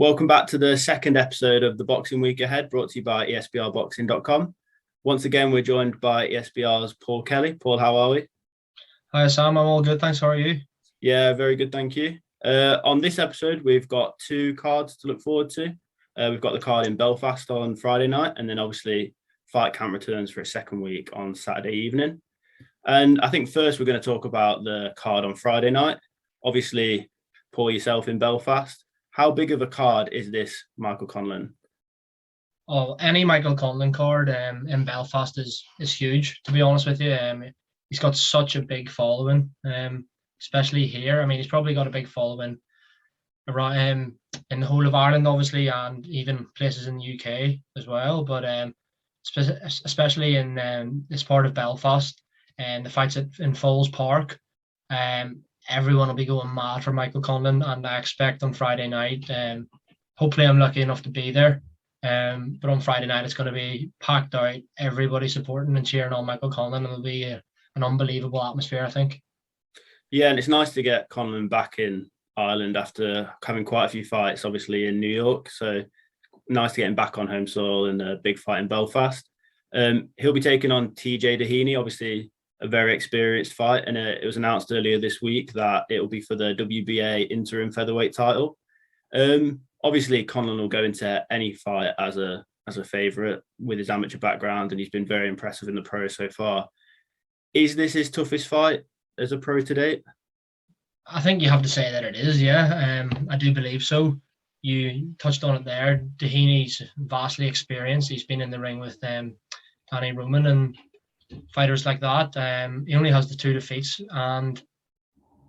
Welcome back to the second episode of the Boxing Week Ahead, brought to you by esbrboxing.com. Once again, we're joined by ESBR's Paul Kelly. Paul, how are we? Hi, Sam. I'm all good. Thanks. How are you? Yeah, very good. Thank you. On this episode, we've got two cards to look forward to. We've got the card in Belfast on Friday night, and then obviously Fight Camp returns for a second week on Saturday evening. And I think first we're going to talk about the card on Friday night. Obviously, Paul, yourself in Belfast. How big of a card is this, Michael Conlan? Oh, any Michael Conlan card in Belfast is huge, to be honest with you. He's got such a big following, especially here. I mean, he's probably got a big following around in the whole of Ireland, obviously, and even places in the UK as well. But especially in this part of Belfast and the fights in Falls Park, everyone will be going mad for Michael Conlan, and I expect on Friday night. Hopefully, I'm lucky enough to be there. But on Friday night, it's going to be packed out. Everybody supporting and cheering on Michael Conlan, and it'll be an unbelievable atmosphere, I think. Yeah, and it's nice to get Conlan back in Ireland after having quite a few fights, obviously in New York. So nice to get him back on home soil in a big fight in Belfast. He'll be taking on TJ Doheny, obviously a very experienced fight, and it was announced earlier this week that it will be for the WBA interim featherweight title. Obviously, Conlan will go into any fight as a favourite with his amateur background, and he's been very impressive in the pro so far. Is this his toughest fight as a pro to date? I think you have to say that it is, yeah. I do believe so. You touched on it there. Doheny's vastly experienced. He's been in the ring with Danny Roman and fighters like that. He only has the 2 defeats, and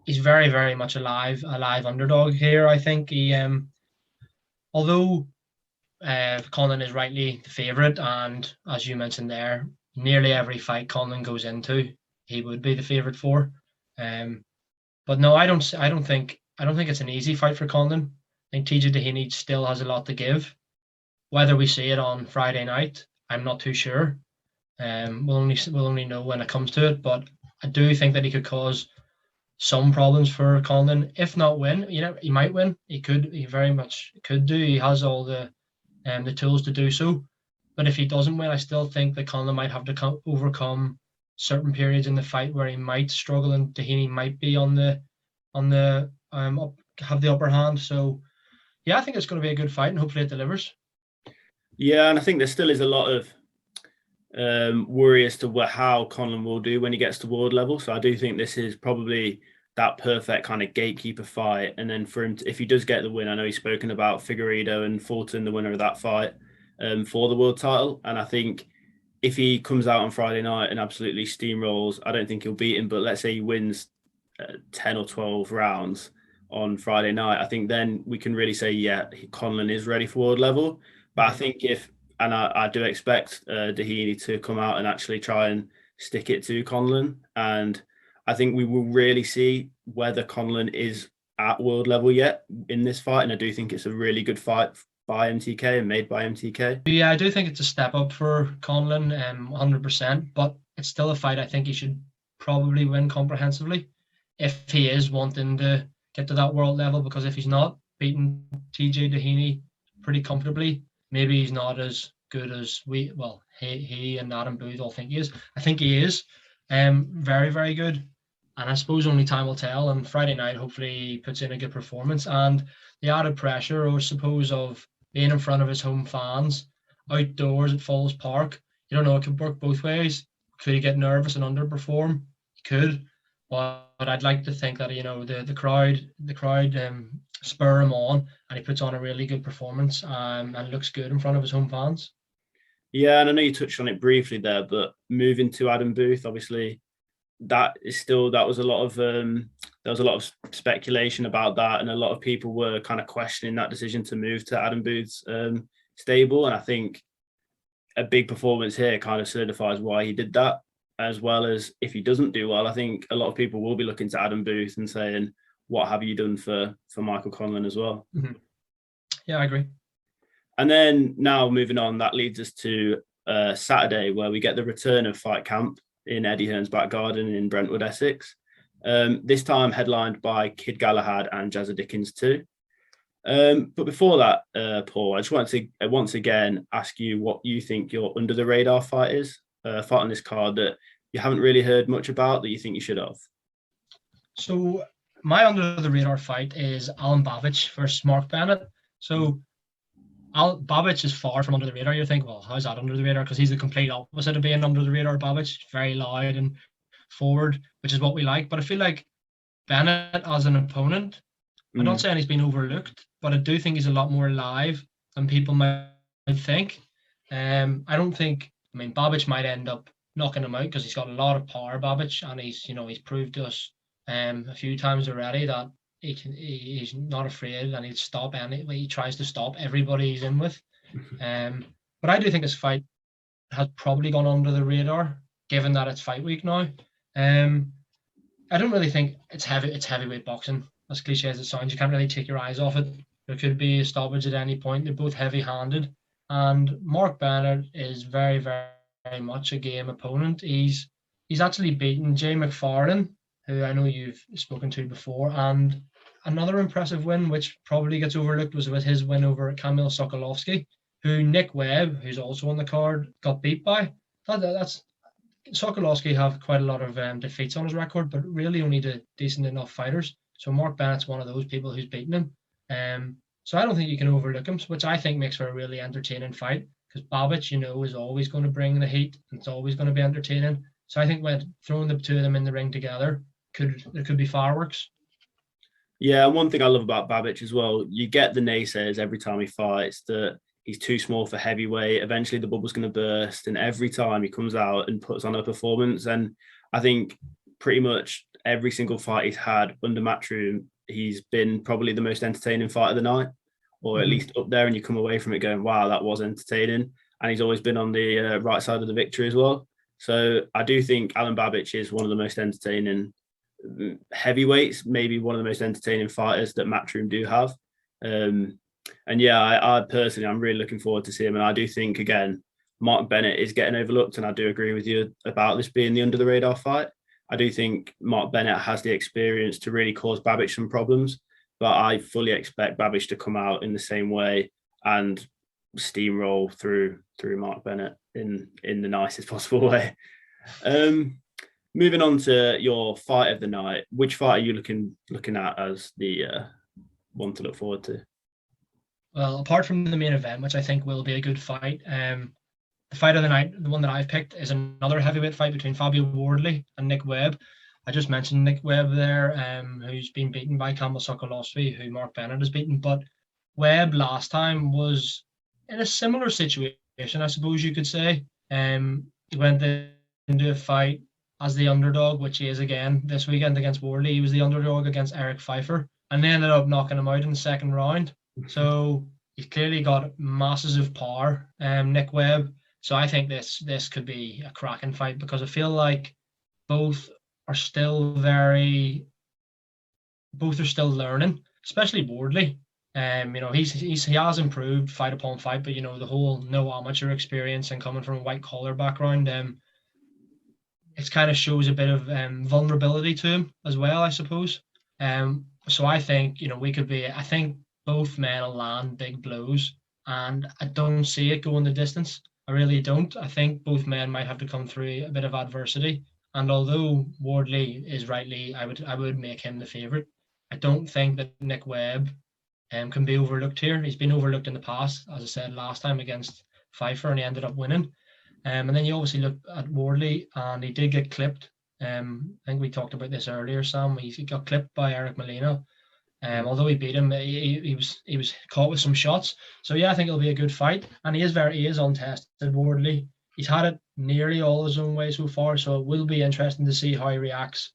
he's very, very much a live underdog here. I think he, although Conlan is rightly the favourite, and as you mentioned there, nearly every fight Conlan goes into, he would be the favourite for. But no, I don't think it's an easy fight for Conlan. I think TJ Doheny still has a lot to give. Whether we see it on Friday night, I'm not too sure. We'll only know when it comes to it, but I do think that he could cause some problems for Conlan, if not win. You know, he might win. He very much could do. He has all the tools to do so. But if he doesn't win, I still think that Conlan might have to overcome certain periods in the fight where he might struggle, and Doheny might be have the upper hand. So yeah, I think it's going to be a good fight, and hopefully it delivers. Yeah, and I think there still is a lot of worry as to how Conlan will do when he gets to world level. So I do think this is probably that perfect kind of gatekeeper fight. And then for him, if he does get the win, I know he's spoken about Figueiredo and Fulton, the winner of that fight, for the world title. And I think if he comes out on Friday night and absolutely steamrolls, I don't think he'll beat him. But let's say he wins 10 or 12 rounds on Friday night, I think then we can really say, yeah, Conlan is ready for world level. But I think I do expect Doheny to come out and actually try and stick it to Conlan. And I think we will really see whether Conlan is at world level yet in this fight. And I do think it's a really good fight by MTK and made by MTK. Yeah, I do think it's a step up for Conlan, 100%. But it's still a fight I think he should probably win comprehensively if he is wanting to get to that world level. Because if he's not beating TJ Doheny pretty comfortably, maybe he's not as good as he and Adam Booth all think he is. I think he is very, very good. And I suppose only time will tell. And Friday night, hopefully he puts in a good performance. And the added pressure, I suppose, of being in front of his home fans, outdoors at Falls Park, you don't know, it could work both ways. Could he get nervous and underperform? He could. But I'd like to think that, you know, the crowd spur him on, and he puts on a really good performance and looks good in front of his home fans. Yeah, and I know you touched on it briefly there, but moving to Adam Booth, obviously, there was a lot of speculation about that, and a lot of people were kind of questioning that decision to move to Adam Booth's stable. And I think a big performance here kind of solidifies why he did that, as well as if he doesn't do well, I think a lot of people will be looking to Adam Booth and saying, what have you done for Michael Conlan as well? Mm-hmm. Yeah, I agree. And then now moving on, that leads us to Saturday, where we get the return of Fight Camp in Eddie Hearn's back garden in Brentwood, Essex. This time headlined by Kid Galahad and Jazza Dickens too. But before that, Paul, I just wanted to once again ask you what you think your under the radar fight is. Fight on this card that you haven't really heard much about that you think you should have. So my under the radar fight is Alan Babic versus Mark Bennett. So Babic is far from under the radar. You think, well, how's that under the radar? Because he's the complete opposite of being under the radar. Babic, very loud and forward, which is what we like. But I feel like Bennett as an opponent, I'm not saying he's been overlooked, but I do think he's a lot more live than people might think. I don't think, I mean, Babic might end up knocking him out because he's got a lot of power, Babic, and he's proved to us a few times already that he's not afraid and he tries to stop everybody he's in with. But I do think this fight has probably gone under the radar, given that it's fight week now. I don't really think it's heavyweight boxing. As cliche as it sounds, you can't really take your eyes off it. There could be a stoppage at any point. They're both heavy-handed, and Mark Bennett is very, very, very much a game opponent. He's actually beaten Jay McFarlane, who I know you've spoken to before, and another impressive win, which probably gets overlooked, was with his win over Kamil Sokolowski, who Nick Webb, who's also on the card, got beat by. That's Sokolowski have quite a lot of defeats on his record, but really only the decent enough fighters. So Mark Bennett's one of those people who's beaten him. So I don't think you can overlook him, which I think makes for a really entertaining fight, because Babic, is always going to bring the heat, and it's always going to be entertaining. So I think when throwing the two of them in the ring together, there could be fireworks. Yeah, one thing I love about Babic as well, you get the naysayers every time he fights that he's too small for heavyweight. Eventually the bubble's going to burst, and every time he comes out and puts on a performance. And I think pretty much every single fight he's had under Matchroom, he's been probably the most entertaining fight of the night, or at least up there, and you come away from it going, wow, that was entertaining. And he's always been on the right side of the victory as well. So I do think Alan Babic is one of the most entertaining heavyweights, maybe one of the most entertaining fighters that Matchroom do have. And yeah, I personally, I'm really looking forward to see him. And I do think, again, Mark Bennett is getting overlooked. And I do agree with you about this being the under the radar fight. I do think Mark Bennett has the experience to really cause Babic some problems. But I fully expect Babic to come out in the same way and steamroll through Mark Bennett in the nicest possible way. Moving on to your fight of the night, which fight are you looking at as the one to look forward to? Well, apart from the main event, which I think will be a good fight, the fight of the night, the one that I've picked, is another heavyweight fight between Fabio Wardley and Nick Webb. I just mentioned Nick Webb there, who's been beaten by Kamil Sokolowski, who Mark Bennett has beaten. But Webb last time was in a similar situation, I suppose you could say. He went into a fight as the underdog, which he is again this weekend against Wardley. He was the underdog against Eric Pfeiffer, and they ended up knocking him out in the second round. So he's clearly got masses of power, Nick Webb. So I think this could be a cracking fight, because I feel like both are still learning, especially Wardley. He has improved fight upon fight, but the whole no amateur experience and coming from a white collar background, it kind of shows a bit of vulnerability to him as well, I suppose. So I think I think both men will land big blows, and I don't see it going the distance. I really don't. I think both men might have to come through a bit of adversity. And although Wardley is rightly, I would make him the favourite, I don't think that Nick Webb can be overlooked here. He's been overlooked in the past, as I said last time against Pfeiffer, and he ended up winning. And then you obviously look at Wardley, and he did get clipped. I think we talked about this earlier, Sam. He got clipped by Eric Molina. Although he beat him, he was caught with some shots. So yeah, I think it'll be a good fight. And he is untested, Wardley. He's had it nearly all his own way so far, so it will be interesting to see how he reacts.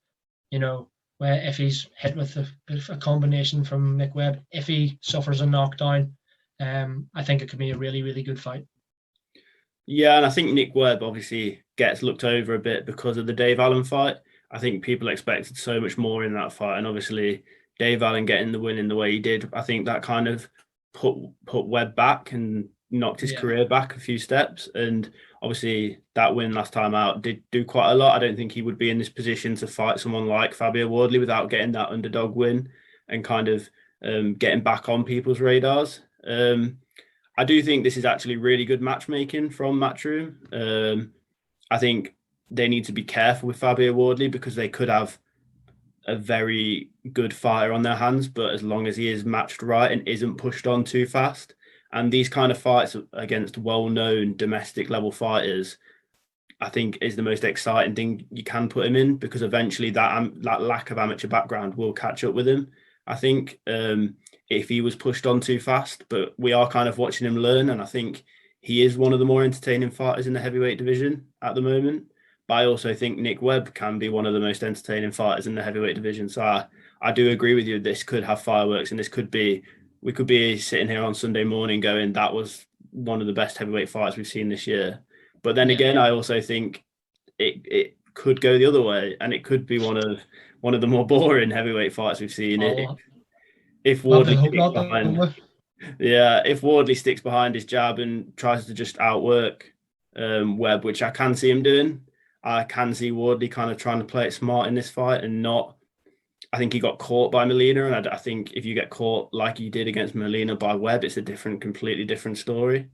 If he's hit with a combination from Nick Webb, if he suffers a knockdown, I think it could be a really, really good fight. Yeah, and I think Nick Webb obviously gets looked over a bit because of the Dave Allen fight. I think people expected so much more in that fight, and obviously Dave Allen getting the win in the way he did, I think that kind of put Webb back and knocked his career back a few steps. And obviously that win last time out did do quite a lot. I don't think he would be in this position to fight someone like Fabio Wardley without getting that underdog win and kind of getting back on people's radars. I do think this is actually really good matchmaking from Matchroom. I think they need to be careful with Fabio Wardley because they could have a very good fighter on their hands, but as long as he is matched right and isn't pushed on too fast. And these kind of fights against well-known domestic level fighters, I think is the most exciting thing you can put him in, because eventually that lack of amateur background will catch up with him. I think if he was pushed on too fast, but we are kind of watching him learn, and I think he is one of the more entertaining fighters in the heavyweight division at the moment. But I also think Nick Webb can be one of the most entertaining fighters in the heavyweight division. So I do agree with you. This could have fireworks, and we could be sitting here on Sunday morning going, that was one of the best heavyweight fights we've seen this year. But then again, I also think it could go the other way, and it could be one of the more boring heavyweight fights we've seen. If Wardley sticks behind, if Wardley sticks behind his jab and tries to just outwork Webb, which I can see him doing, I can see Wardley kind of trying to play it smart in this fight and not. I think he got caught by Molina, and I think if you get caught like he did against Molina by Webb, it's a completely different story.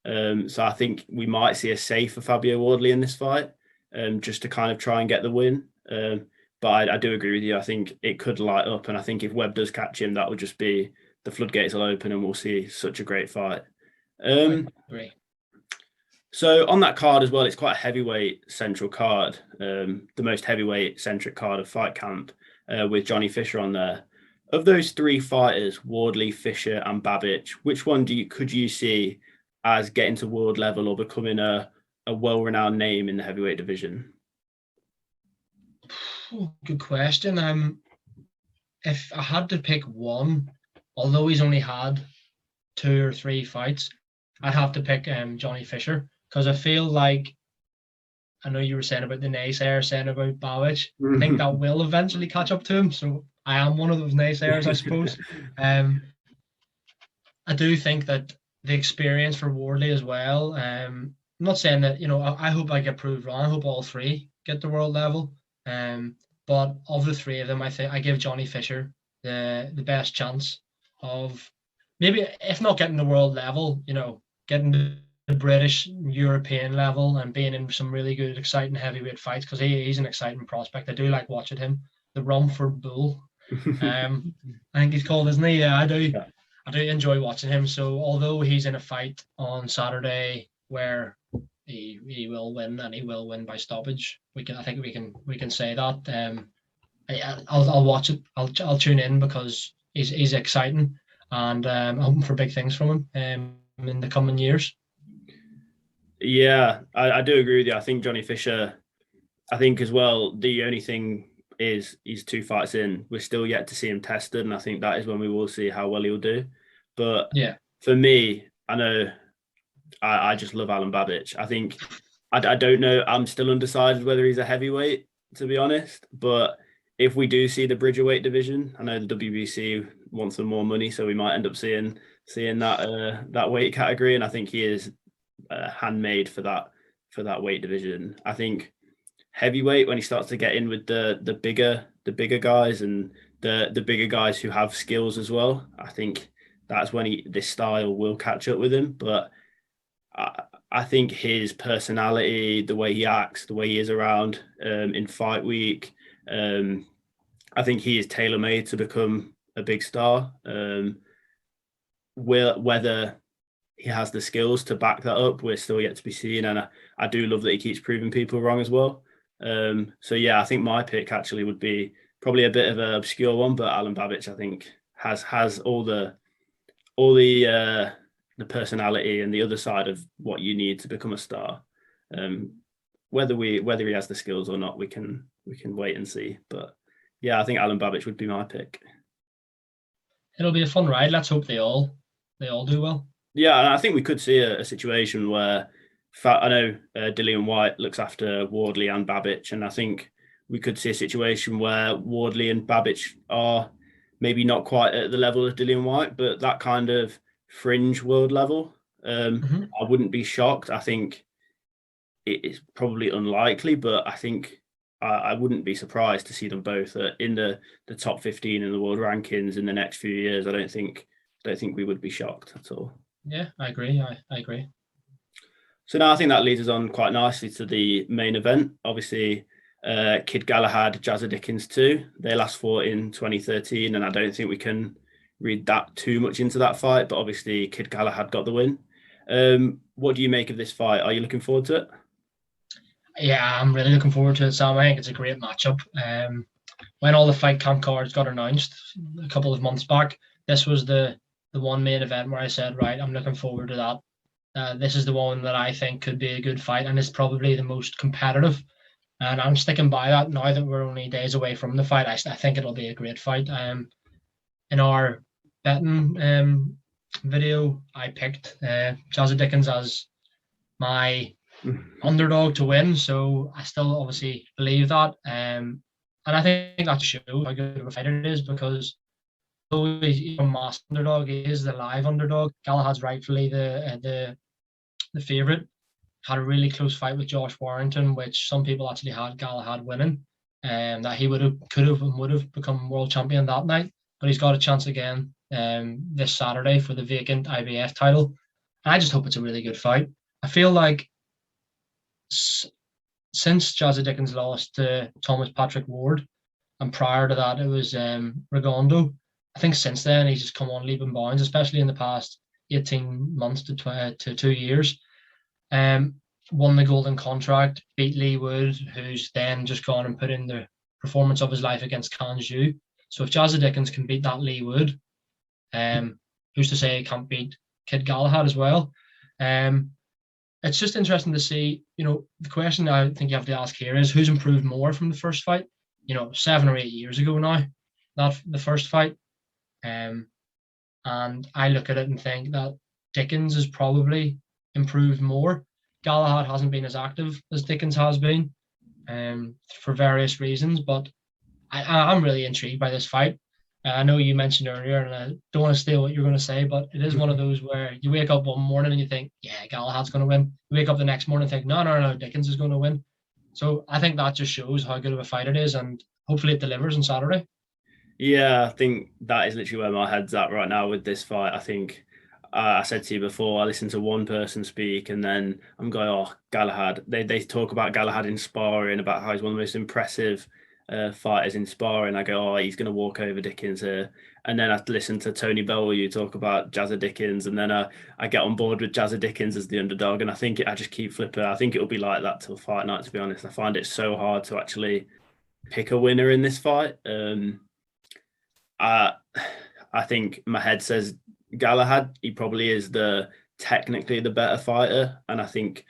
So I think we might see a safer Fabio Wardley in this fight, just to kind of try and get the win. But I do agree with you. I think it could light up, and I think if Webb does catch him, that would just be the floodgates will open, and we'll see such a great fight. I agree. So on that card as well, it's quite a heavyweight central card, the most heavyweight centric card of Fight Camp, with Johnny Fisher on there. Of those three fighters, Wardley, Fisher, and Babic, which one could you see as getting to world level or becoming a well-renowned name in the heavyweight division? Good question. If I had to pick one, although he's only had 2 or 3 fights, I'd have to pick Johnny Fisher, because I feel like, I know you were saying about the naysayer, saying about Babic. I think that will eventually catch up to him. So I am one of those naysayers, I suppose. I do think that the experience for Wardley as well. I'm not saying that, I hope I get proved wrong. I hope all 3 get to world level. But of the 3 of them, I think I give Johnny Fisher the best chance of maybe, if not getting the world level, getting the British, European level, and being in some really good, exciting heavyweight fights, because he's an exciting prospect. I do like watching him. The Rumford Bull, I think he's called, isn't he? Yeah, I do. Yeah. I do enjoy watching him. So although he's in a fight on Saturday where he will win, and he will win by stoppage, I think we can say that. I'll watch it. I'll tune in because he's exciting, and I'm hoping for big things from him in the coming years. Yeah, I do agree with you. I think Johnny Fisher, I think as well, the only thing is he's 2 fights in. We're still yet to see him tested, and I think that is when we will see how well he'll do. But yeah, for me, I know I just love Alan Babic. I think I don't know. I'm still undecided whether he's a heavyweight, to be honest. But if we do see the bridgerweight division, I know the WBC wants some more money, so we might end up seeing that weight category, and I think he is handmade for that weight division. I think heavyweight, when he starts to get in with the bigger guys and the bigger guys who have skills as well, I think that's when this style will catch up with him. But I think his personality, the way he acts, the way he is around in fight week, I think he is tailor-made to become a big star. Whether he has the skills to back that up, we're still yet to be seen. And I do love that he keeps proving people wrong as well. So yeah, I think my pick actually would be probably a bit of an obscure one, but Alan Babic, I think, has all the personality and the other side of what you need to become a star. Whether he has the skills or not, we can wait and see. But yeah, I think Alan Babic would be my pick. It'll be a fun ride. Let's hope they all do well. Yeah, and I think we could see a situation where I know Dillian Whyte looks after Wardley and Babic, and I think we could see a situation where Wardley and Babic are maybe not quite at the level of Dillian Whyte, but that kind of fringe world level. I wouldn't be shocked. I think it is probably unlikely, but I think I wouldn't be surprised to see them both in the top 15 in the world rankings in the next few years. I don't think we would be shocked at all. Yeah, I agree. I agree. So now I think that leads us on quite nicely to the main event. Obviously, Kid Galahad, Jazza Dickens 2. They last fought in 2013, and I don't think we can read that too much into that fight. But obviously, Kid Galahad got the win. What do you make of this fight? Are you looking forward to it? Yeah, I'm really looking forward to it, Sam. I think it's a great matchup. When all the fight camp cards got announced a couple of months back, this was the one main event where I said, right, I'm looking forward to that. This is the one that I think could be a good fight, and it's probably the most competitive. And I'm sticking by that now that we're only days away from the fight. I think it'll be a great fight. In our betting video, I picked Jazza Dickens as my underdog to win, so I still obviously believe that. And I think that shows how good of a fight it is, because though he's a mass underdog, he is the live underdog. Galahad's rightfully the favourite. Had a really close fight with Josh Warrington, which some people actually had Galahad winning, and that he would have become world champion that night. But he's got a chance again this Saturday for the vacant IBF title. And I just hope it's a really good fight. I feel like since Jazza Dickens lost to Thomas Patrick Ward, and prior to that it was Rigondo, I think since then he's just come on leap and bounds, especially in the past 18 months to 2 years. Won the Golden Contract, beat Lee Wood, who's then just gone and put in the performance of his life against Kanju. So if Jazza Dickens can beat that Lee Wood, who's to say he can't beat Kid Galahad as well? It's just interesting to see, the question I think you have to ask here is who's improved more from the first fight? 7 or 8 years ago now, not the first fight. And I look at it and think that Dickens has probably improved more. Galahad hasn't been as active as Dickens has been, for various reasons, but I'm really intrigued by this fight. I know you mentioned earlier, and I don't want to steal what you're going to say, but it is one of those where you wake up one morning and you think, yeah, Galahad's going to win. You wake up the next morning and think, no, Dickens is going to win. So I think that just shows how good of a fight it is, and hopefully it delivers on Saturday. Yeah, I think that is literally where my head's at right now with this fight. I think I said to you before, I listened to one person speak and then I'm going, oh, Galahad. They talk about Galahad in sparring, about how he's one of the most impressive fighters in sparring. I go, oh, he's going to walk over Dickens here. And then I listen to Tony Bellew talk about Jazza Dickens, and then I get on board with Jazza Dickens as the underdog. And I just keep flipping. I think it'll be like that till fight night, to be honest. I find it so hard to actually pick a winner in this fight. I think my head says Galahad. He probably is technically the better fighter, and I think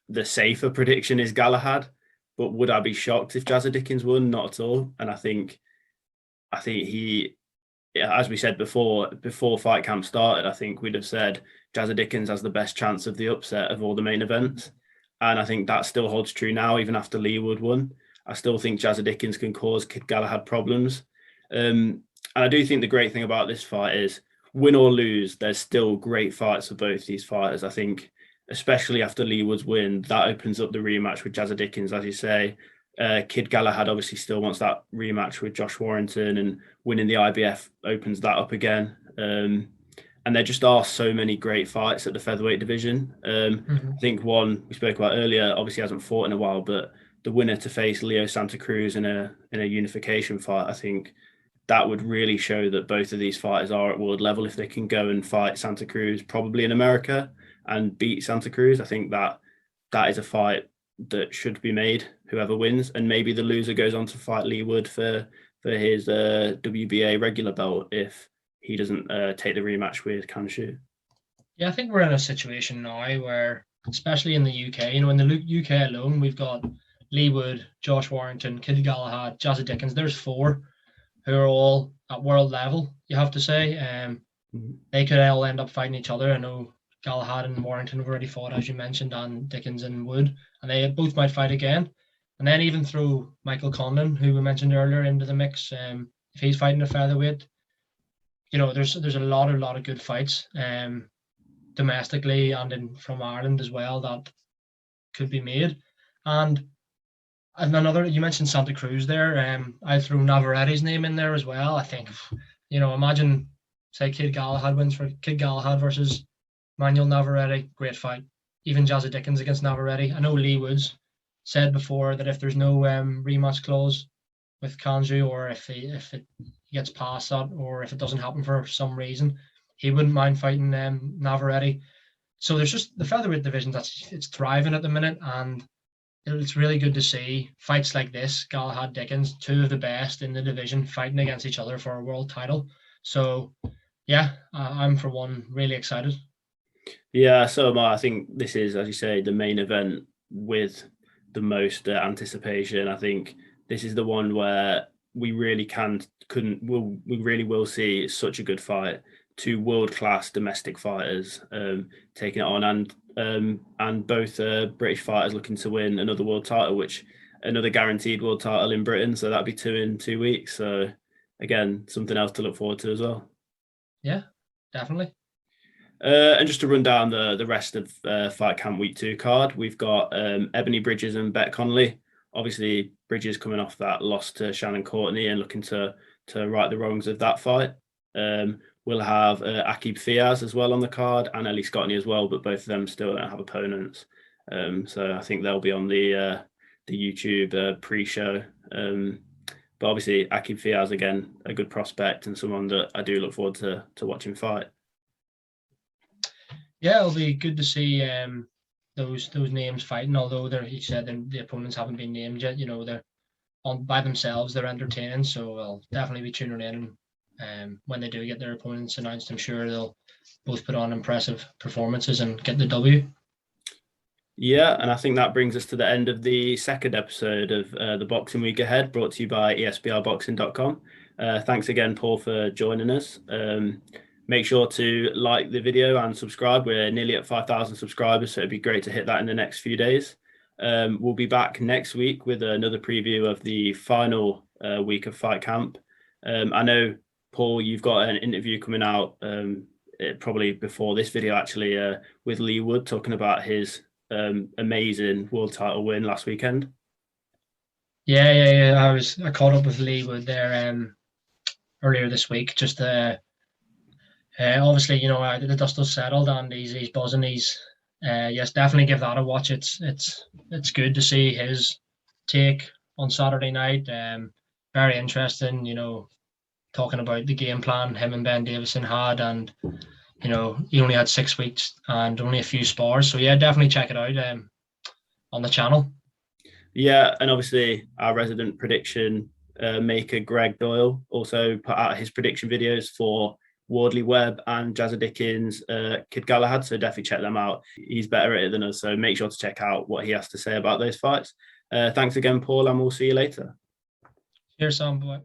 the safer prediction is Galahad. But would I be shocked if Jazza Dickens won? Not at all. And I think he, as we said before fight camp started, I think we'd have said Jazza Dickens has the best chance of the upset of all the main events, and I think that still holds true now, even after Lee Wood won. I still think Jazza Dickens can cause Kid Galahad problems. And I do think the great thing about this fight is, win or lose, there's still great fights for both these fighters. I think, especially after Lee Wood's win, that opens up the rematch with Jazza Dickens, as you say. Kid Galahad obviously still wants that rematch with Josh Warrington, and winning the IBF opens that up again. And there just are so many great fights at the featherweight division. I think one we spoke about earlier obviously hasn't fought in a while, but the winner to face Leo Santa Cruz in a unification fight, I think that would really show that both of these fighters are at world level if they can go and fight Santa Cruz, probably in America, and beat Santa Cruz. I think that is a fight that should be made, whoever wins, and maybe the loser goes on to fight Lee Wood for his WBA regular belt if he doesn't take the rematch with Kanju. Yeah, I think we're in a situation now where, especially in the UK, in the UK alone, we've got Lee Wood, Josh Warrington, Kid Galahad, Jazza Dickens. There's 4 who are all at world level, you have to say. They could all end up fighting each other. I know Galahad and Warrington have already fought, as you mentioned, and Dickens and Wood, and they both might fight again. And then even throw Michael Conlan, who we mentioned earlier, into the mix, if he's fighting a featherweight. There's a lot of good fights domestically and from Ireland as well that could be made. And And another, you mentioned Santa Cruz there. I threw Navarrete's name in there as well. I think, imagine, say, Kid Galahad versus Manuel Navarrete, great fight. Even Jazza Dickens against Navarrete. I know Lee Woods said before that if there's no rematch clause with Kanju, or if it gets past that, or if it doesn't happen for some reason, he wouldn't mind fighting Navarrete. So there's just the featherweight division it's thriving at the minute, and it's really good to see fights like this. Galahad, Dickens, two of the best in the division, fighting against each other for a world title. So yeah, I'm for one really excited. Yeah, so am I. I think this is, as you say, the main event with the most anticipation. I think this is the one where we really we really will see such a good fight. Two world-class domestic fighters taking it on, and both British fighters looking to win another world title, which another guaranteed world title in Britain. So that'd be 2 in 2 weeks. So again, something else to look forward to as well. Yeah, definitely. And just to run down the rest of Fight Camp Week 2 card, we've got Ebony Bridges and Bet Connolly. Obviously, Bridges coming off that loss to Shannon Courtney and looking to right the wrongs of that fight. We'll have Akib Fiaz as well on the card, and Ellie Scottney as well, but both of them still don't have opponents. So I think they'll be on the YouTube pre-show. But obviously, Akib Fiaz, again, a good prospect and someone that I do look forward to watching fight. Yeah, it'll be good to see those names fighting. Although he said the opponents haven't been named yet. They're on by themselves. They're entertaining, so I'll definitely be tuning in. When they do get their opponents announced, I'm sure they'll both put on impressive performances and get the W. Yeah, and I think that brings us to the end of the second episode of the Boxing Week Ahead, brought to you by esbrboxing.com. Thanks again, Paul, for joining us. Make sure to like the video and subscribe. We're nearly at 5,000 subscribers, so it'd be great to hit that in the next few days. We'll be back next week with another preview of the final week of Fight Camp. I know, Paul, you've got an interview coming out probably before this video, actually, with Lee Wood, talking about his amazing world title win last weekend. Yeah. I caught up with Lee Wood there earlier this week. Just obviously, the dust has settled and he's buzzing. Yes, definitely give that a watch. It's good to see his take on Saturday night. Very interesting, talking about the game plan him and Ben Davison had, and he only had 6 weeks and only a few spars. So yeah, definitely check it out on the channel. Yeah, and obviously our resident prediction maker Greg Doyle also put out his prediction videos for Wardley Webb and Jazza Dickens, Kid Galahad. So definitely check them out. He's better at it than us, so make sure to check out what he has to say about those fights. Thanks again, Paul, and we'll see you later. Cheers, Sam. Bye.